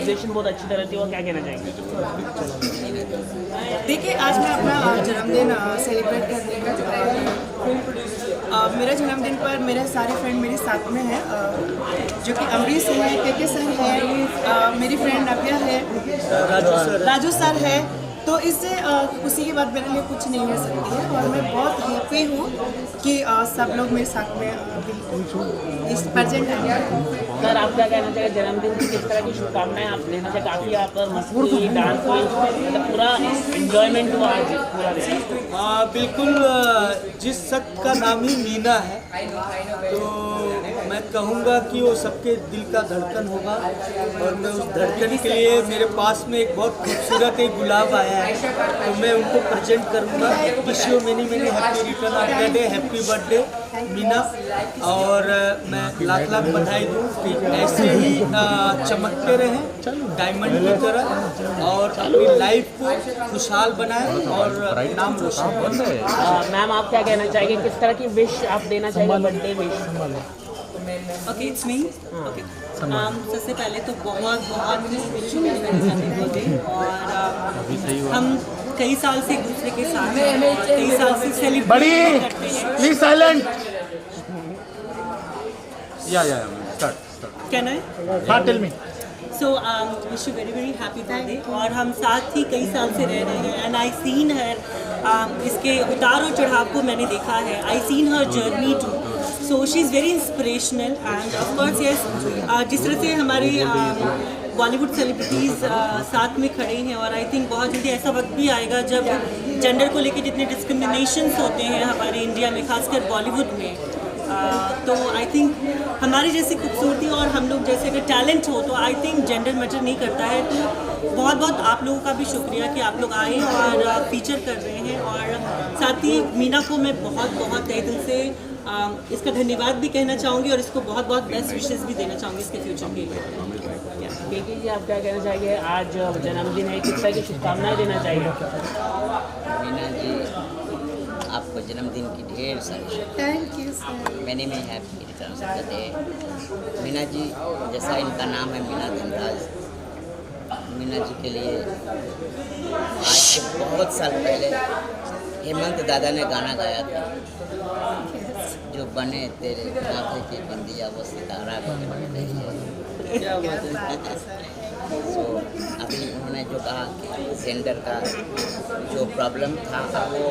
Celebration बहुत अच्छी तरह थी और क्या कहना चाहेंगे? देखिए, आज मैं अपना जन्मदिन सेलिब्रेट करने का मेरा जन्मदिन पर मेरे सारे फ्रेंड मेरे साथ में हैं, जो कि अमरीश है, के सर है, मेरी फ्रेंड नव्या है, राजू सर है। तो इससे खुशी की बात मेरे लिए कुछ नहीं हो सकती है और मैं बहुत हैप्पी हूँ कि सब लोग मेरे साथ में इस प्रेजेंट हैं। सर, आप क्या कहना चाहिए जन्मदिन की किस तरह की शुभकामनाएं आप लेना चाहिए? काफ़ी आप मस्ती डांस हुई, मतलब पूरा एंजॉयमेंट हुआ आज पूरा दिन। बिल्कुल, जिस शख्स का नाम ही मीना है तो मैं कहूँगा कि वो सबके दिल का धड़कन होगा और मैं उस धड़कन के लिए मेरे पास में एक बहुत खूबसूरत एक गुलाब आया है तो मैं उनको प्रेजेंट करूँगा। Wish you many many happy return of the day, happy birthday Meena. और मैं लाख लाख बधाई दूँ कि ऐसे ही चमकते रहें डायमंड की तरह और अपनी लाइफ को खुशहाल बनाएं और नाम रोशन करें। मैम, आप क्या कहना चाहेंगे, किस तरह की विश आप देना चाहेंगे birthday wish? Okay, it's me. Okay, सबसे पहले तो बहुत बहुत शुक्रिया और हम कई साल से एक दूसरे के साथ हैं, कई साल से सेलिब्रेट करते हैं। Please silent. या स्टार्ट कहना है? हाँ, tell me. So wish you very very happy birthday. और हम साथ ही कई साल से रह रहे हैं एंड आई सीन हर, इसके उतार और चढ़ाव को मैंने देखा है। I seen her journey too, so she is very inspirational and of course yes, जिस तरह से हमारे बॉलीवुड सेलिब्रिटीज़ साथ में खड़े हैं और आई थिंक बहुत जल्दी ऐसा वक्त भी आएगा जब जेंडर को लेकर जितने डिस्क्रिमिनेशंस होते हैं हमारे इंडिया में, खासकर बॉलीवुड में, तो आई थिंक हमारी जैसी खूबसूरती और हम लोग जैसे अगर टैलेंट हो तो आई थिंक जेंडर मैटर नहीं करता है। तो बहुत बहुत आप लोगों का भी शुक्रिया कि आप लोग आए और फीचर कर रहे हैं। और साथ ही मीना को मैं बहुत बहुत तहे दिल से इसका धन्यवाद भी कहना चाहूँगी और इसको बहुत बहुत बेस्ट विशेस भी देना चाहूँगी इसके फ्यूचर के लिए। केके जी, आप क्या कहना चाहिए, आज जन्मदिन है, किस तरह की शुभकामनाएं देना चाहिए? मीना जी, आपको जन्मदिन की ढेर सारी थैंक यू सर। मैंने में happy returns of the day. Meena ji, जैसा इनका नाम है मीना धनराज, मीना जी के लिए आज से बहुत साल पहले हेमंत दादा ने गाना गाया था, जो बने तेरे माथे की बंदिया वो सितारा बने। सो अभी उन्होंने जो कहा कि जेंडर का जो प्रॉब्लम था वो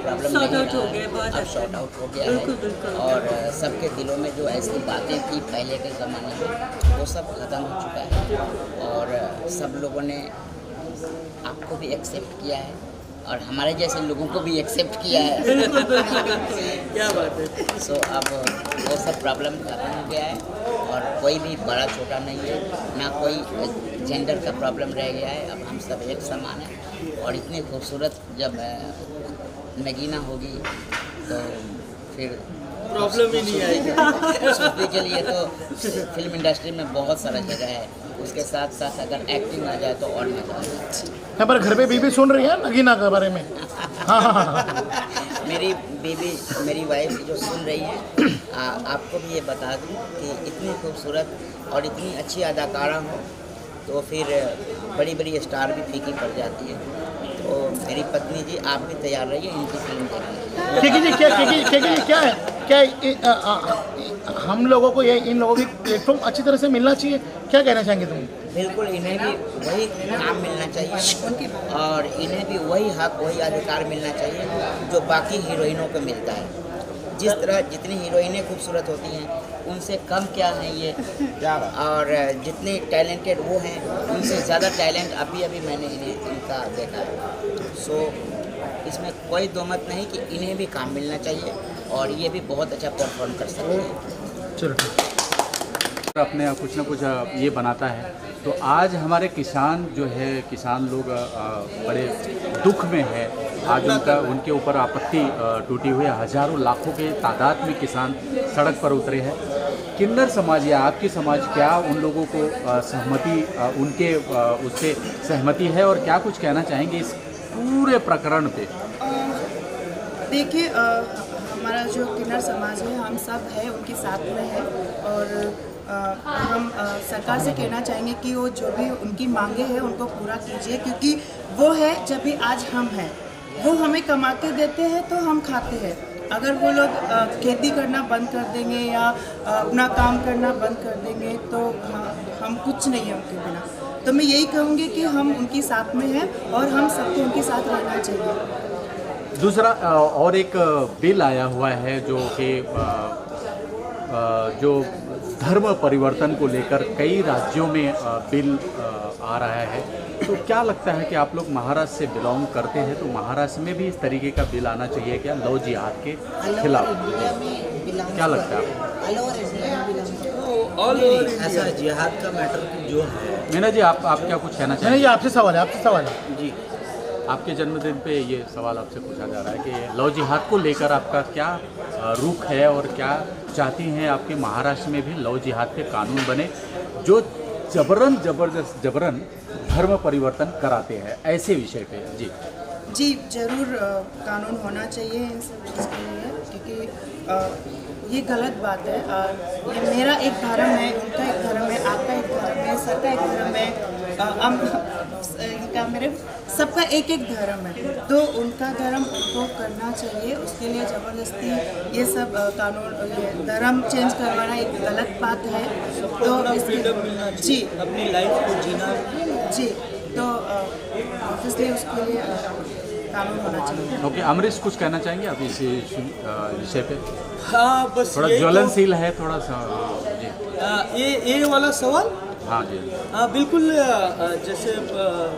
प्रॉब्लम नहीं रहा, अब शॉर्ट आउट हो गया है और सबके दिलों में जो ऐसी बातें थी पहले के ज़माने में वो सब ख़त्म हो चुका है और सब लोगों ने आपको भी एक्सेप्ट किया है और हमारे जैसे लोगों को भी एक्सेप्ट किया है। क्या बात है। सो अब वो सब प्रॉब्लम खत्म हो गया है और कोई भी बड़ा छोटा नहीं है, ना कोई जेंडर का प्रॉब्लम रह गया है। अब हम सब एक समान हैं और इतनी खूबसूरत जब नगीना होगी तो फिर प्रॉब्लम ही नहीं आएगी। सूफी के लिए तो फिल्म इंडस्ट्री में बहुत सारा जगह है, उसके साथ साथ अगर एक्टिंग आ जाए तो और मजा आ जाए। यहाँ पर घर पे बीबी सुन रही है नगीना के बारे में? हाँ। मेरी बीबी, मेरी वाइफ जो सुन रही है, आपको भी ये बता दूं कि इतनी खूबसूरत और इतनी अच्छी अदाकारा हो तो फिर बड़ी बड़ी स्टार भी फीकी पड़ जाती है। तो मेरी पत्नी जी, आप भी तैयार रहिए इनकी फिल्म देखने। केके जी, क्या है हम लोगों को ये इन लोगों की प्लेटफॉर्म अच्छी तरह से मिलना चाहिए, क्या कहना चाहेंगे तुम? बिल्कुल, इन्हें भी वही काम मिलना चाहिए और इन्हें भी वही हक, वही अधिकार मिलना चाहिए जो बाकी हीरोइनों को मिलता है। जिस तरह जितनी हीरोइनें खूबसूरत होती हैं उनसे कम क्या हैं ये, और जितने टैलेंटेड वो हैं उनसे ज़्यादा टैलेंट अभी मैंने इनका देखा है। सो इसमें कोई दो मत नहीं कि इन्हें भी काम मिलना चाहिए और ये भी बहुत अच्छा परफॉर्म कर सकते हैं। चलो, अपने कुछ ना कुछ ये बनाता है। तो आज हमारे किसान जो है, किसान लोग बड़े दुख में है। आज उनके ऊपर आपत्ति टूटी हुई है। हजारों लाखों के तादाद में किसान सड़क पर उतरे हैं। किन्नर समाज या आपकी समाज, क्या उन लोगों को सहमति, उनके उससे सहमति है और क्या कुछ कहना चाहेंगे इस पूरे प्रकरण पे? देखिए, हमारा जो किन्नर समाज है हम सब है उनके साथ में है और हम सरकार से कहना चाहेंगे कि वो जो भी उनकी मांगे हैं उनको पूरा कीजिए, क्योंकि वो है जब भी आज हम हैं, वो हमें कमा के देते हैं तो हम खाते हैं। अगर वो लोग खेती करना बंद कर देंगे या अपना काम करना बंद कर देंगे तो हम कुछ नहीं है उनके बिना। तो मैं यही कहूँगी कि हम उनके साथ में हैं और हम सबको उनके साथ रहना चाहिए। दूसरा और एक बिल आया हुआ है जो कि जो धर्म परिवर्तन को लेकर कई राज्यों में बिल आ रहा है, तो क्या लगता है कि आप लोग महाराष्ट्र से बिलोंग करते हैं, तो महाराष्ट्र में भी इस तरीके का बिल आना चाहिए क्या लव जिहाद के खिलाफ? क्या लगता है आपको? ऐसा जिहाद का मैटर जो है। मीना जी, आप क्या कुछ कहना नहीं, चाहेंगे? ये आपसे सवाल है, आपसे सवाल है। जी, आपके जन्मदिन पे ये सवाल आपसे पूछा जा रहा है कि लव जिहाद को लेकर आपका क्या रुख है और क्या चाहती हैं आपके महाराष्ट्र में भी लव जिहाद के कानून बने जो जबरन धर्म परिवर्तन कराते हैं, ऐसे विषय पे? जी ज़रूर कानून होना चाहिए इन सब चीज़ के लिए, क्योंकि ये गलत बात है। ये मेरा एक धर्म है, उनका एक धर्म है, आपका एक धर्म है, सबका एक धर्म है, मेरे सबका एक एक धर्म है, तो उनका धर्म उनको करना चाहिए। उसके लिए ज़बरदस्ती ये सब कानून, ये धर्म चेंज करवाना एक गलत बात है। तो फ्रीडम मिलना जी चाहिए, अपनी लाइफ को जीना। जी, तो ऑब्वियसली उसके लिए कानून होना चाहिए। ओके, अमरीश कुछ कहना चाहेंगे आप इस विषय पे? हाँ, बस थोड़ा यही ज्वलनशील है थोड़ा सा जी। ये वाला सवाल। हाँ जी, हाँ बिल्कुल, जैसे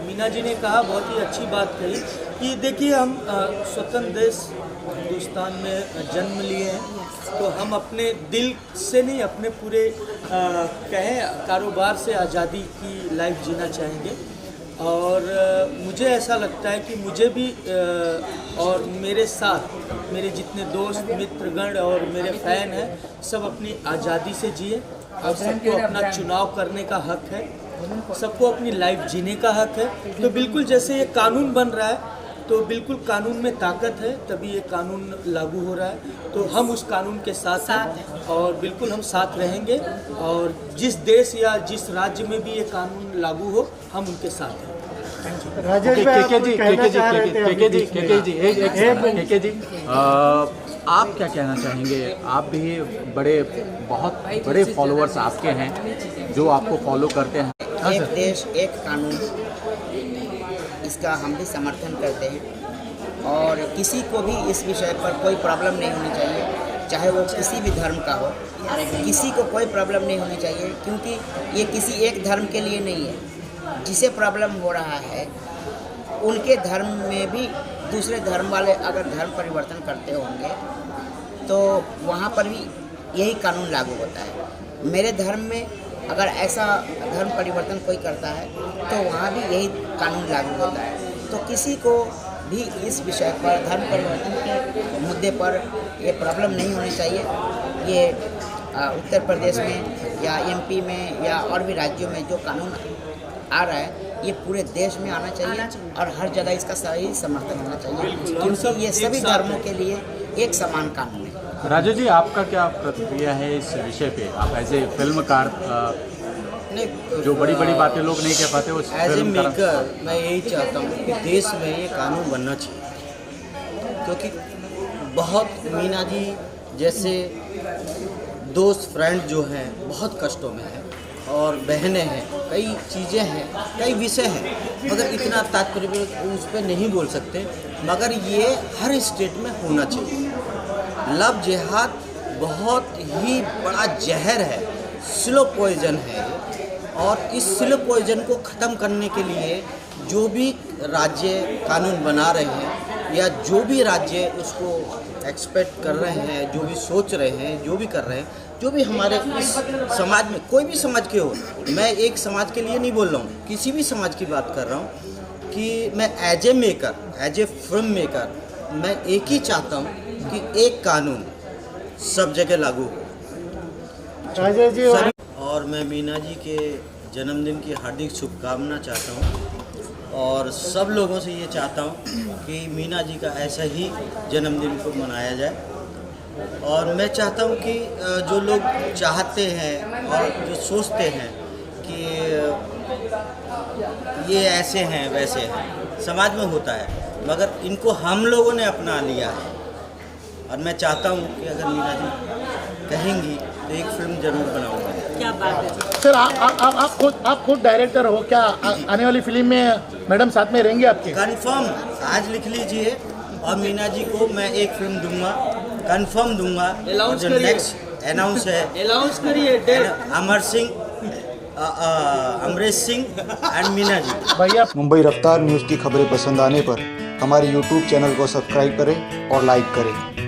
मीना जी ने कहा, बहुत ही अच्छी बात कही कि देखिए हम स्वतंत्र देश हिंदुस्तान में जन्म लिए हैं, तो हम अपने दिल से नहीं, अपने पूरे कहें कारोबार से आज़ादी की लाइफ जीना चाहेंगे। और मुझे ऐसा लगता है कि मुझे भी और मेरे साथ मेरे जितने दोस्त मित्रगण और मेरे फ़ैन हैं, सब अपनी आज़ादी से जिए और सबको अपना चुनाव करने का हक है, सबको अपनी लाइफ जीने का हक है। तो बिल्कुल जैसे ये कानून बन रहा है, तो बिल्कुल कानून में ताकत है, तभी ये कानून लागू हो रहा है। तो हम उस कानून के साथ हैं और बिल्कुल हम साथ रहेंगे, और जिस देश या जिस राज्य में भी ये कानून लागू हो, हम उनके साथ हैं। राजेश भाई, आप कुछ कहना चाह रहे थे अभी बीच में। केके जी, आप क्या कहना चाहेंगे? आप भी बहुत बड़े फॉलोअर्स आपके हैं जो आपको फॉलो करते हैं। एक देश एक कानून, इसका हम भी समर्थन करते हैं और किसी को भी इस विषय पर कोई प्रॉब्लम नहीं होनी चाहिए, चाहे वो किसी भी धर्म का हो, किसी को कोई प्रॉब्लम नहीं होनी चाहिए, क्योंकि ये किसी एक धर्म के लिए नहीं है। जिसे प्रॉब्लम हो रहा है उनके धर्म में भी दूसरे धर्म वाले अगर धर्म परिवर्तन करते होंगे तो वहाँ पर भी यही कानून लागू होता है। मेरे धर्म में अगर ऐसा धर्म परिवर्तन कोई करता है तो वहाँ भी यही कानून लागू होता है। तो किसी को भी इस विषय पर, धर्म परिवर्तन के मुद्दे पर ये प्रॉब्लम नहीं होनी चाहिए। ये उत्तर प्रदेश में या एमपी में या और भी राज्यों में जो कानून आ रहा है, ये पूरे देश में आना चाहिए और हर जगह इसका सही समर्थन होना चाहिए, क्योंकि ये सभी धर्मों के लिए एक समान कानून है। राजू जी, आपका क्या प्रतिक्रिया है इस विषय पे? आप एज ए फिल्मकार, जो बड़ी बातें लोग नहीं कह पाते, उस एज ए मेकर मैं यही चाहता हूँ कि देश में ये कानून बनना चाहिए, क्योंकि बहुत मीना जी जैसे दोस्त फ्रेंड जो हैं बहुत कष्टों में हैं और बहनें हैं, कई चीज़ें हैं, कई विषय हैं, मगर इतना तात्पर्य उस पर नहीं बोल सकते, मगर ये हर स्टेट में होना चाहिए। लव जिहाद बहुत ही बड़ा जहर है, स्लो पॉइजन है, और इस स्लो पॉइजन को ख़त्म करने के लिए जो भी राज्य कानून बना रहे हैं या जो भी राज्य उसको एक्सपेक्ट कर रहे हैं, जो भी सोच रहे हैं, जो भी कर रहे हैं, जो भी हमारे इस समाज में, कोई भी समाज के हो, मैं एक समाज के लिए नहीं बोल रहा हूँ, किसी भी समाज की बात कर रहा हूँ कि मैं as a maker, as a film maker, मैं एक ही चाहता हूँ कि एक कानून सब जगह लागू हो। राजेश जी, और मैं मीना जी के जन्मदिन की हार्दिक शुभकामना चाहता हूँ और सब लोगों से ये चाहता हूँ कि मीना जी का ऐसा ही जन्मदिन को मनाया जाए और मैं चाहता हूँ कि जो लोग चाहते हैं और जो सोचते हैं कि ये ऐसे हैं वैसे हैं, समाज में होता है, मगर इनको हम लोगों ने अपना लिया है। और मैं चाहता हूँ कि अगर मीना जी कहेंगी तो एक फिल्म जरूर बनाऊंगा। क्या बात है सर आप खुद डायरेक्टर हो, क्या आने वाली फिल्म में मैडम साथ में रहेंगे आपके? कंफर्म आज लिख लीजिए, और मीना जी को मैं एक फिल्म दूंगा, कंफर्म दूंगा। जो नेक्स्ट अनाउंस है, अनाउंस करिए अमर सिंह, अमरीश सिंह एंड मीना जी। भैया मुंबई रफ्तार न्यूज़ की खबरें पसंद आने पर हमारे YouTube चैनल को सब्सक्राइब करें और लाइक करें।